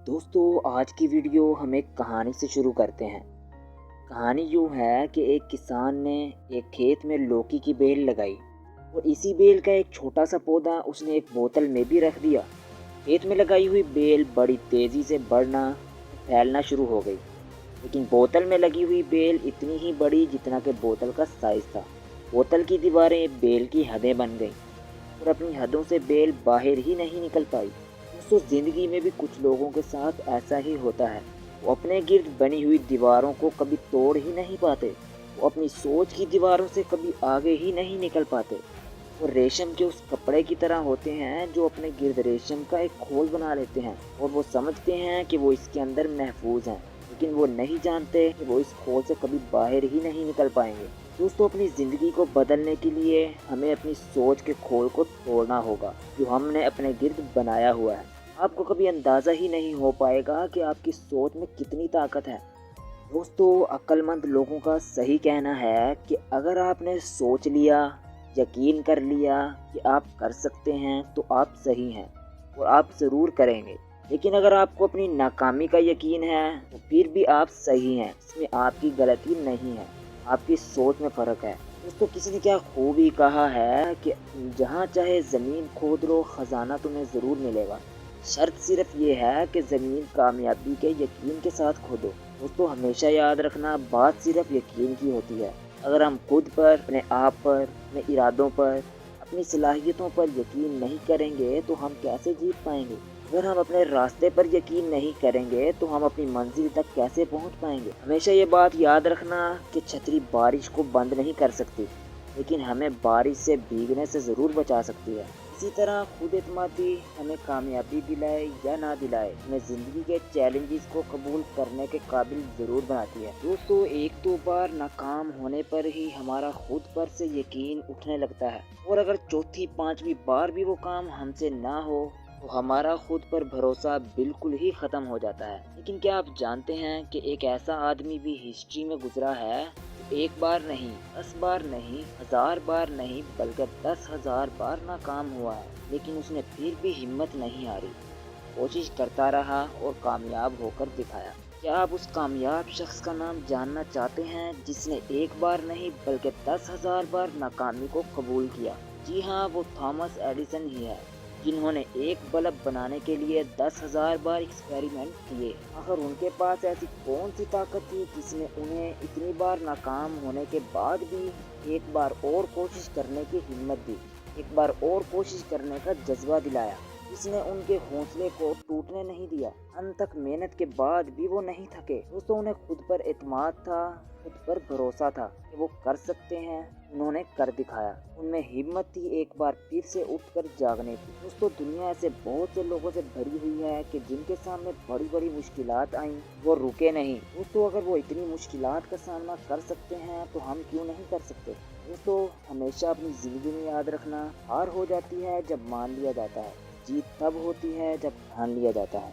دوستو آج کی ویڈیو ہم ایک کہانی سے شروع کرتے ہیں۔ کہانی یوں ہے کہ ایک کسان نے ایک کھیت میں لوکی کی بیل لگائی اور اسی بیل کا ایک چھوٹا سا پودا اس نے ایک بوتل میں بھی رکھ دیا۔ کھیت میں لگائی ہوئی بیل بڑی تیزی سے بڑھنا پھیلنا شروع ہو گئی، لیکن بوتل میں لگی ہوئی بیل اتنی ہی بڑی جتنا کہ بوتل کا سائز تھا۔ بوتل کی دیواریں بیل کی حدیں بن گئیں اور اپنی حدوں سے بیل باہر ہی نہیں نکل پائی۔ دوستو زندگی میں بھی کچھ لوگوں کے ساتھ ایسا ہی ہوتا ہے، وہ اپنے گرد بنی ہوئی دیواروں کو کبھی توڑ ہی نہیں پاتے، وہ اپنی سوچ کی دیواروں سے کبھی آگے ہی نہیں نکل پاتے۔ وہ ریشم کے اس کپڑے کی طرح ہوتے ہیں جو اپنے گرد ریشم کا ایک کھول بنا لیتے ہیں اور وہ سمجھتے ہیں کہ وہ اس کے اندر محفوظ ہیں، لیکن وہ نہیں جانتے کہ وہ اس کھول سے کبھی باہر ہی نہیں نکل پائیں گے۔ دوستو اپنی زندگی کو بدلنے کے لیے ہمیں اپنی سوچ کے کھول کو توڑنا ہوگا جو ہم نے اپنے گرد بنایا ہوا ہے۔ آپ کو کبھی اندازہ ہی نہیں ہو پائے گا کہ آپ کی سوچ میں کتنی طاقت ہے۔ دوستو عقل مند لوگوں کا صحیح کہنا ہے کہ اگر آپ نے سوچ لیا، یقین کر لیا کہ آپ کر سکتے ہیں تو آپ صحیح ہیں اور آپ ضرور کریں گے، لیکن اگر آپ کو اپنی ناکامی کا یقین ہے تو پھر بھی آپ صحیح ہیں، اس میں آپ کی غلطی نہیں ہے، آپ کی سوچ میں فرق ہے۔ دوستو کسی نے کیا خوبی کہا ہے کہ جہاں چاہے زمین کھود لو خزانہ تمہیں ضرور ملے گا، شرط صرف یہ ہے کہ زمین کامیابی کے یقین کے ساتھ کھودو۔ دوستو ہمیشہ یاد رکھنا بات صرف یقین کی ہوتی ہے۔ اگر ہم خود پر، اپنے آپ پر، اپنے ارادوں پر، اپنی صلاحیتوں پر یقین نہیں کریں گے تو ہم کیسے جیت پائیں گے؟ اگر ہم اپنے راستے پر یقین نہیں کریں گے تو ہم اپنی منزل تک کیسے پہنچ پائیں گے؟ ہمیشہ یہ بات یاد رکھنا کہ چھتری بارش کو بند نہیں کر سکتی، لیکن ہمیں بارش سے بھیگنے سے ضرور بچا سکتی ہے۔ اسی طرح خود اعتمادی ہمیں کامیابی دلائے یا نہ دلائے، ہمیں زندگی کے چیلنجز کو قبول کرنے کے قابل ضرور بناتی ہے۔ دوستو ایک دو بار ناکام ہونے پر ہی ہمارا خود پر سے یقین اٹھنے لگتا ہے، اور اگر چوتھی پانچویں بار بھی وہ کام ہم سے نہ ہو تو ہمارا خود پر بھروسہ بالکل ہی ختم ہو جاتا ہے۔ لیکن کیا آپ جانتے ہیں کہ ایک ایسا آدمی بھی ہسٹری میں گزرا ہے جو ایک بار نہیں، 10 بار نہیں، 1000 بار نہیں بلکہ 10,000 بار ناکام ہوا ہے، لیکن اس نے پھر بھی ہمت نہیں ہاری، کوشش کرتا رہا اور کامیاب ہو کر دکھایا۔ کیا آپ اس کامیاب شخص کا نام جاننا چاہتے ہیں جس نے ایک بار نہیں بلکہ 10,000 بار ناکامی کو قبول کیا؟ جی ہاں، وہ تھامس ایڈیسن ہی ہے، جنہوں نے ایک بلب بنانے کے لیے 10,000 بار ایکسپیریمنٹ کیے۔ آخر ان کے پاس ایسی کون سی طاقت تھی جس نے انہیں اتنی بار ناکام ہونے کے بعد بھی ایک بار اور کوشش کرنے کی ہمت دی، ایک بار اور کوشش کرنے کا جذبہ دلایا، جس نے ان کے حوصلے کو ٹوٹنے نہیں دیا؟ انت تک محنت کے بعد بھی وہ نہیں تھکے۔ دوستوں انہیں خود پر اعتماد تھا، خود پر بھروسہ تھا کہ وہ کر سکتے ہیں، انہوں نے کر دکھایا۔ ان میں ہمت تھی ایک بار پھر سے اٹھ کر جاگنے کی۔ دوستوں دنیا ایسے بہت سے لوگوں سے بھری ہوئی ہے کہ جن کے سامنے بڑی بڑی مشکلات آئیں وہ رکے نہیں۔ دوستوں اگر وہ اتنی مشکلات کا سامنا کر سکتے ہیں تو ہم کیوں نہیں کر سکتے؟ دوستوں ہمیشہ اپنی زندگی میں یاد رکھنا، ہار ہو جاتی ہے جب مان لیا جاتا ہے، جیت تب ہوتی ہے جب ٹھان لیا جاتا ہے۔